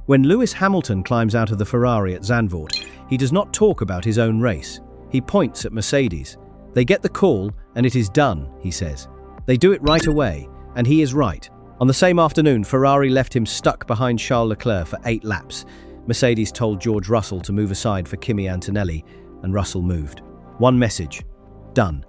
When Lewis Hamilton climbs out of the Ferrari at Zandvoort, he does not talk about his own race. He points at Mercedes. They get the call, and it is done, he says. They do it right away, and he is right. On the same afternoon, Ferrari left him stuck behind Charles Leclerc for 8 laps. Mercedes told George Russell to move aside for Kimi Antonelli, and Russell moved. One message: done.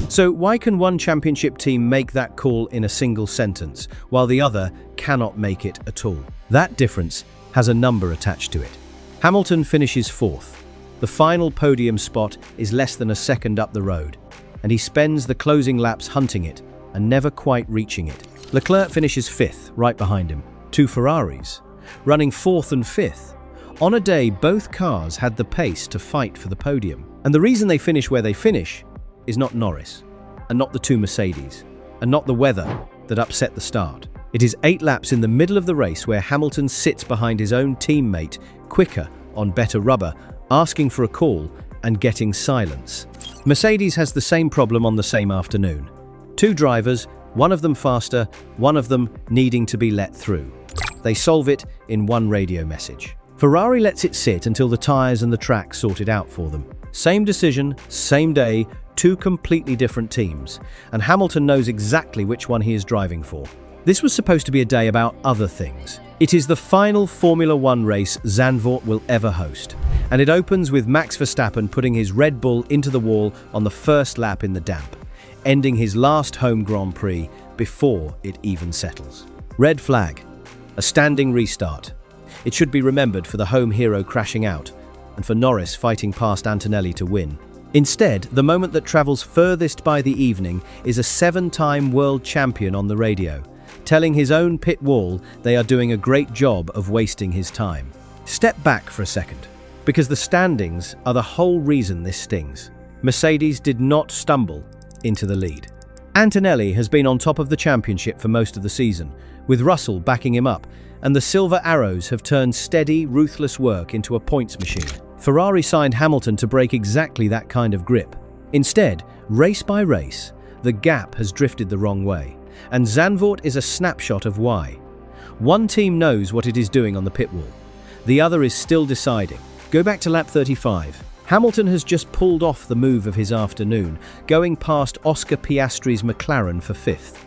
So why can one championship team make that call in a single sentence, while the other cannot make it at all? That difference has a number attached to it. Hamilton finishes 4th. The final podium spot is less than a second up the road, and he spends the closing laps hunting it and never quite reaching it. Leclerc finishes 5th, right behind him. 2 Ferraris, running 4th and 5th. On a day both cars had the pace to fight for the podium. And the reason they finish where they finish is not Norris, and not the 2 Mercedes, and not the weather that upset the start. It is 8 laps in the middle of the race where Hamilton sits behind his own teammate, quicker, on better rubber, asking for a call and getting silence. Mercedes has the same problem on the same afternoon. 2 drivers, one of them faster, one of them needing to be let through. They solve it in one radio message. Ferrari lets it sit until the tyres and the track sort it out for them. Same decision, same day, 2 completely different teams, and Hamilton knows exactly which one he is driving for. This was supposed to be a day about other things. It is the final Formula One race Zandvoort will ever host, and it opens with Max Verstappen putting his Red Bull into the wall on the first lap in the damp, ending his last home Grand Prix before it even settles. Red flag, a standing restart. It should be remembered for the home hero crashing out, and for Norris fighting past Antonelli to win. Instead, the moment that travels furthest by the evening is a 7-time world champion on the radio, telling his own pit wall they are doing a great job of wasting his time. Step back for a second, because the standings are the whole reason this stings. Mercedes did not stumble into the lead. Antonelli has been on top of the championship for most of the season, with Russell backing him up, and the Silver Arrows have turned steady, ruthless work into a points machine. Ferrari signed Hamilton to break exactly that kind of grip. Instead, race by race, the gap has drifted the wrong way, and Zandvoort is a snapshot of why. One team knows what it is doing on the pit wall. The other is still deciding. Go back to lap 35. Hamilton has just pulled off the move of his afternoon, going past Oscar Piastri's McLaren for 5th.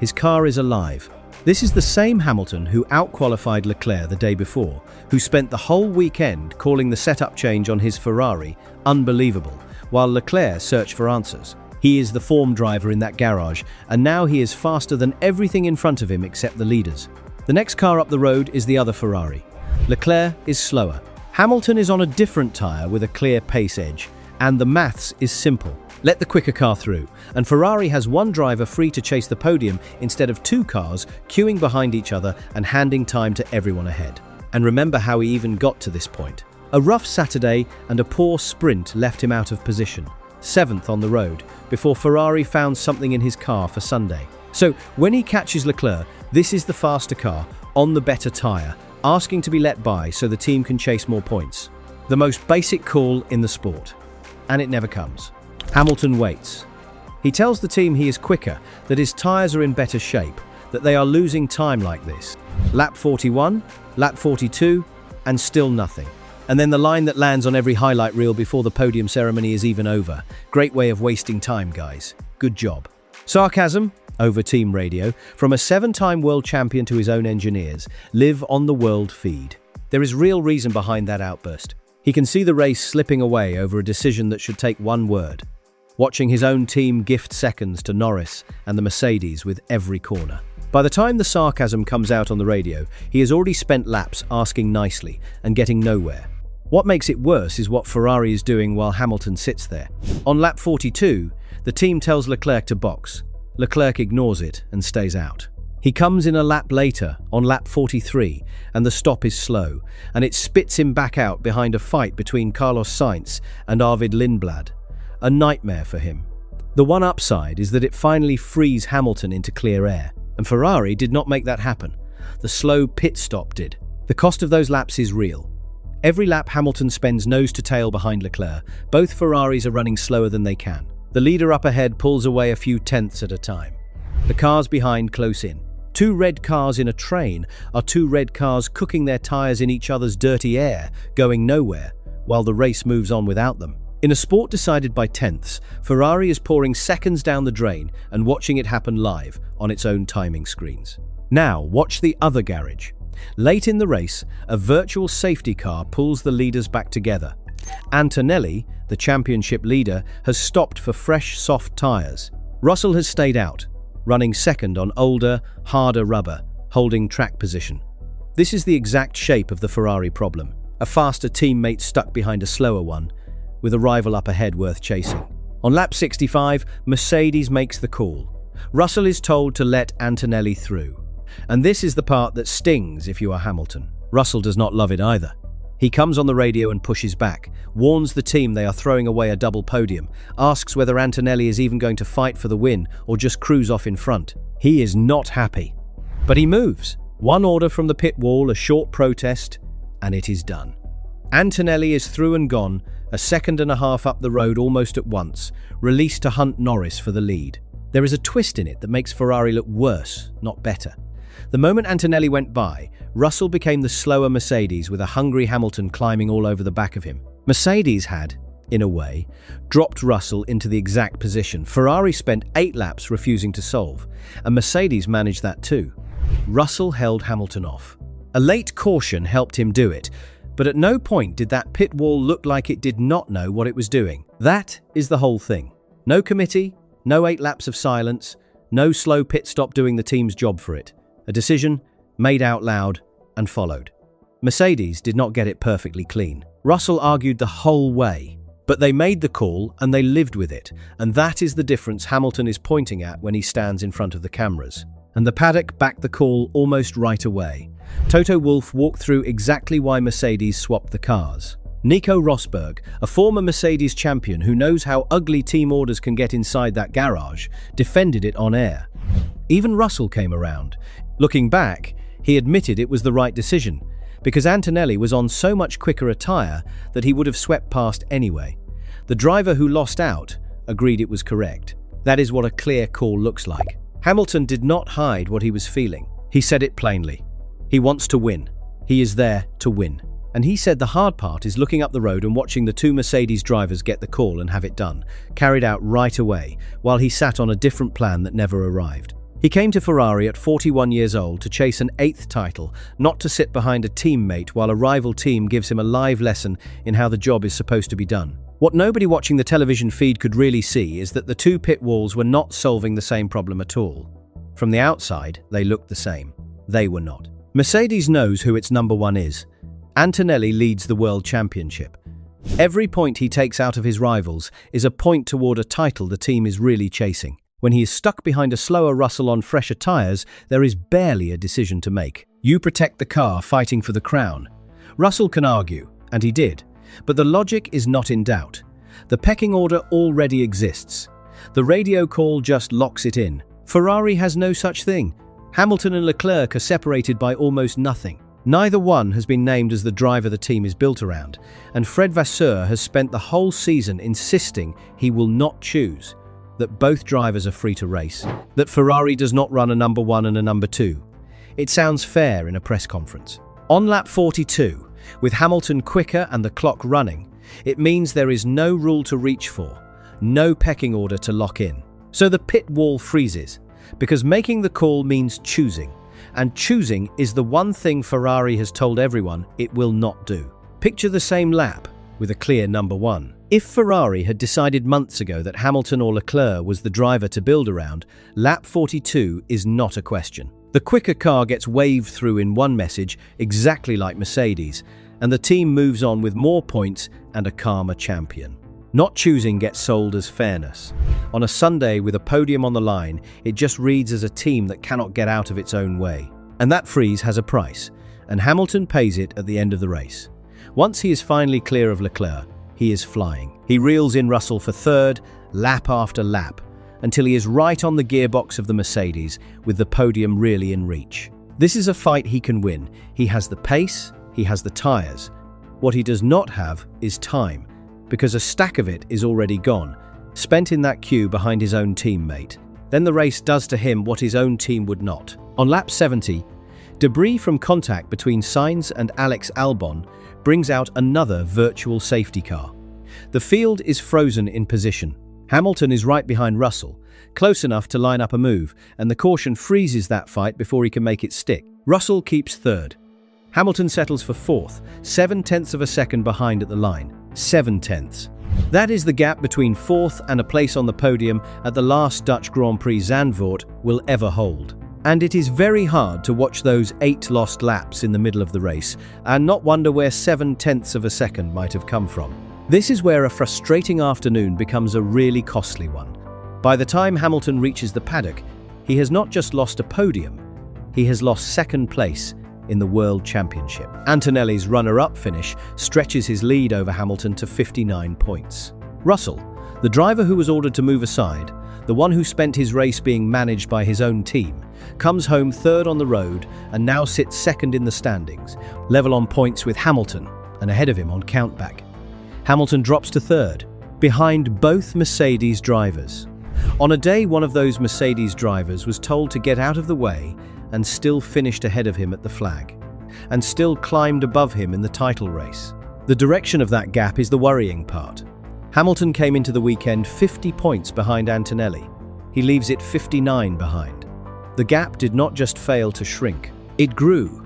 His car is alive. This is the same Hamilton who outqualified Leclerc the day before, who spent the whole weekend calling the setup change on his Ferrari unbelievable, while Leclerc searched for answers. He is the form driver in that garage, and now he is faster than everything in front of him except the leaders. The next car up the road is the other Ferrari. Leclerc is slower. Hamilton is on a different tyre with a clear pace edge, and the maths is simple. Let the quicker car through, and Ferrari has one driver free to chase the podium instead of 2 cars queuing behind each other and handing time to everyone ahead. And remember how he even got to this point. A rough Saturday and a poor sprint left him out of position, 7th on the road, before Ferrari found something in his car for Sunday. So when he catches Leclerc, this is the faster car, on the better tyre, asking to be let by so the team can chase more points. The most basic call in the sport. And it never comes. Hamilton waits. He tells the team he is quicker, that his tyres are in better shape, that they are losing time like this. Lap 41, lap 42, and still nothing. And then the line that lands on every highlight reel before the podium ceremony is even over. Great way of wasting time, guys. Good job. Sarcasm, over team radio, from a 7-time world champion to his own engineers, live on the world feed. There is real reason behind that outburst. He can see the race slipping away over a decision that should take one word. Watching his own team gift seconds to Norris and the Mercedes with every corner. By the time the sarcasm comes out on the radio, he has already spent laps asking nicely and getting nowhere. What makes it worse is what Ferrari is doing while Hamilton sits there. On lap 42, the team tells Leclerc to box. Leclerc ignores it and stays out. He comes in a lap later, on lap 43, and the stop is slow, and it spits him back out behind a fight between Carlos Sainz and Arvid Lindblad. A nightmare for him. The one upside is that it finally frees Hamilton into clear air, and Ferrari did not make that happen. The slow pit stop did. The cost of those laps is real. Every lap Hamilton spends nose to tail behind Leclerc. Both Ferraris are running slower than they can. The leader up ahead pulls away a few tenths at a time. The cars behind close in. Two red cars in a train are two red cars cooking their tires in each other's dirty air, going nowhere, while the race moves on without them. In a sport decided by tenths, Ferrari is pouring seconds down the drain and watching it happen live on its own timing screens. Now, watch the other garage. Late in the race, a virtual safety car pulls the leaders back together. Antonelli, the championship leader, has stopped for fresh, soft tires. Russell has stayed out, running second on older, harder rubber, holding track position. This is the exact shape of the Ferrari problem. A faster teammate stuck behind a slower one, with a rival up ahead worth chasing. On lap 65, Mercedes makes the call. Russell is told to let Antonelli through. And this is the part that stings if you are Hamilton. Russell does not love it either. He comes on the radio and pushes back, warns the team they are throwing away a double podium, asks whether Antonelli is even going to fight for the win or just cruise off in front. He is not happy. But he moves. One order from the pit wall, a short protest, and it is done. Antonelli is through and gone, a second and a half up the road almost at once, released to hunt Norris for the lead. There is a twist in it that makes Ferrari look worse, not better. The moment Antonelli went by, Russell became the slower Mercedes with a hungry Hamilton climbing all over the back of him. Mercedes had, in a way, dropped Russell into the exact position. Ferrari spent 8 laps refusing to solve, and Mercedes managed that too. Russell held Hamilton off. A late caution helped him do it, but at no point did that pit wall look like it did not know what it was doing. That is the whole thing. No committee, no 8 laps of silence, no slow pit stop doing the team's job for it. A decision made out loud and followed. Mercedes did not get it perfectly clean. Russell argued the whole way, but they made the call and they lived with it, and that is the difference Hamilton is pointing at when he stands in front of the cameras. And the paddock backed the call almost right away. Toto Wolff walked through exactly why Mercedes swapped the cars. Nico Rosberg, a former Mercedes champion who knows how ugly team orders can get inside that garage, defended it on air. Even Russell came around. Looking back, he admitted it was the right decision, because Antonelli was on so much quicker a tyre that he would have swept past anyway. The driver who lost out agreed it was correct. That is what a clear call looks like. Hamilton did not hide what he was feeling. He said it plainly. He wants to win. He is there to win. And he said the hard part is looking up the road and watching the 2 Mercedes drivers get the call and have it done, carried out right away, while he sat on a different plan that never arrived. He came to Ferrari at 41 years old to chase an 8th title, not to sit behind a teammate while a rival team gives him a live lesson in how the job is supposed to be done. What nobody watching the television feed could really see is that the 2 pit walls were not solving the same problem at all. From the outside, they looked the same. They were not. Mercedes knows who its number 1 is. Antonelli leads the World Championship. Every point he takes out of his rivals is a point toward a title the team is really chasing. When he is stuck behind a slower Russell on fresher tyres, there is barely a decision to make. You protect the car fighting for the crown. Russell can argue, and he did, but the logic is not in doubt. The pecking order already exists. The radio call just locks it in. Ferrari has no such thing. Hamilton and Leclerc are separated by almost nothing. Neither one has been named as the driver the team is built around, and Fred Vasseur has spent the whole season insisting he will not choose, that both drivers are free to race, that Ferrari does not run a number 1 and a number 2. It sounds fair in a press conference. On lap 42, with Hamilton quicker and the clock running, it means there is no rule to reach for, no pecking order to lock in. So the pit wall freezes, because making the call means choosing. And choosing is the one thing Ferrari has told everyone it will not do. Picture the same lap with a clear number 1. If Ferrari had decided months ago that Hamilton or Leclerc was the driver to build around, lap 42 is not a question. The quicker car gets waved through in one message, exactly like Mercedes, and the team moves on with more points and a calmer champion. Not choosing gets sold as fairness. On a Sunday with a podium on the line, it just reads as a team that cannot get out of its own way. And that freeze has a price, and Hamilton pays it at the end of the race. Once he is finally clear of Leclerc, he is flying. He reels in Russell for 3rd, lap after lap, until he is right on the gearbox of the Mercedes, with the podium really in reach. This is a fight he can win. He has the pace, he has the tyres. What he does not have is time, because a stack of it is already gone, spent in that queue behind his own teammate. Then the race does to him what his own team would not. On lap 70, debris from contact between Sainz and Alex Albon brings out another virtual safety car. The field is frozen in position. Hamilton is right behind Russell, close enough to line up a move, and the caution freezes that fight before he can make it stick. Russell keeps third. Hamilton settles for fourth, 7/10 of a second behind at the line. 7/10. That is the gap between fourth and a place on the podium at the last Dutch Grand Prix Zandvoort will ever hold. And it is very hard to watch those 8 lost laps in the middle of the race and not wonder where 7/10 of a second might have come from. This is where a frustrating afternoon becomes a really costly one. By the time Hamilton reaches the paddock, he has not just lost a podium, he has lost second place in the World Championship. Antonelli's runner-up finish stretches his lead over Hamilton to 59 points. Russell, the driver who was ordered to move aside, the one who spent his race being managed by his own team, comes home third on the road and now sits second in the standings, level on points with Hamilton and ahead of him on countback. Hamilton drops to third, behind both Mercedes drivers. On a day one of those Mercedes drivers was told to get out of the way and still finished ahead of him at the flag, and still climbed above him in the title race. The direction of that gap is the worrying part. Hamilton came into the weekend 50 points behind Antonelli. He leaves it 59 behind. The gap did not just fail to shrink, it grew.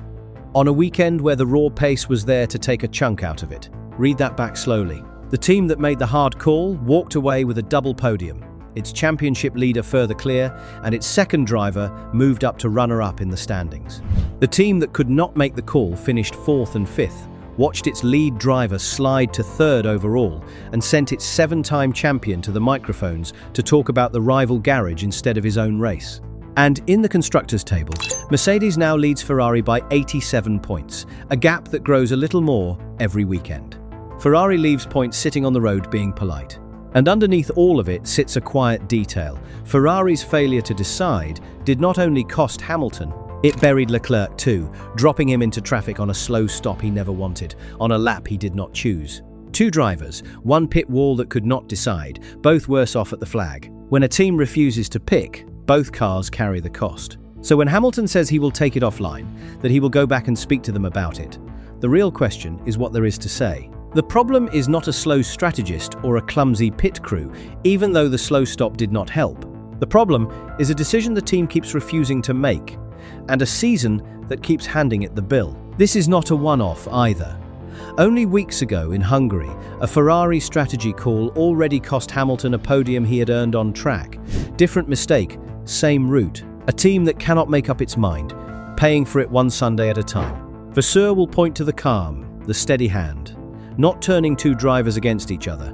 On a weekend where the raw pace was there to take a chunk out of it. Read that back slowly. The team that made the hard call walked away with a double podium. Its championship leader further clear, and its second driver moved up to runner-up in the standings. The team that could not make the call finished fourth and fifth, watched its lead driver slide to third overall, and sent its 7-time champion to the microphones to talk about the rival garage instead of his own race. And in the constructors' table, Mercedes now leads Ferrari by 87 points, a gap that grows a little more every weekend. Ferrari leaves points sitting on the road being polite. And underneath all of it sits a quiet detail. Ferrari's failure to decide did not only cost Hamilton, it buried Leclerc too, dropping him into traffic on a slow stop he never wanted, on a lap he did not choose. 2 drivers, 1 pit wall that could not decide, both worse off at the flag. When a team refuses to pick, both cars carry the cost. So when Hamilton says he will take it offline, that he will go back and speak to them about it, the real question is what there is to say. The problem is not a slow strategist or a clumsy pit crew, even though the slow stop did not help. The problem is a decision the team keeps refusing to make, and a season that keeps handing it the bill. This is not a one-off either. Only weeks ago in Hungary, a Ferrari strategy call already cost Hamilton a podium he had earned on track. Different mistake, same route. A team that cannot make up its mind, paying for it one Sunday at a time. Vasseur will point to the calm, the steady hand, not turning 2 drivers against each other.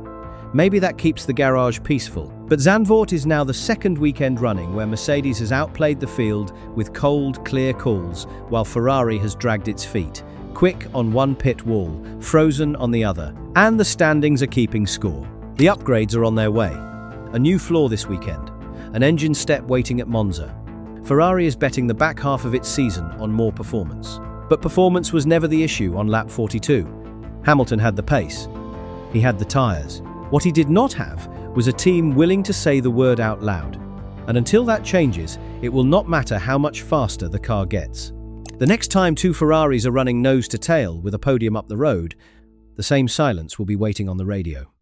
Maybe that keeps the garage peaceful. But Zandvoort is now the second weekend running where Mercedes has outplayed the field with cold, clear calls, while Ferrari has dragged its feet, quick on one pit wall, frozen on the other. And the standings are keeping score. The upgrades are on their way. A new floor this weekend, an engine step waiting at Monza. Ferrari is betting the back half of its season on more performance. But performance was never the issue on lap 42. Hamilton had the pace. He had the tyres. What he did not have was a team willing to say the word out loud. And until that changes, it will not matter how much faster the car gets. The next time 2 Ferraris are running nose to tail with a podium up the road, the same silence will be waiting on the radio.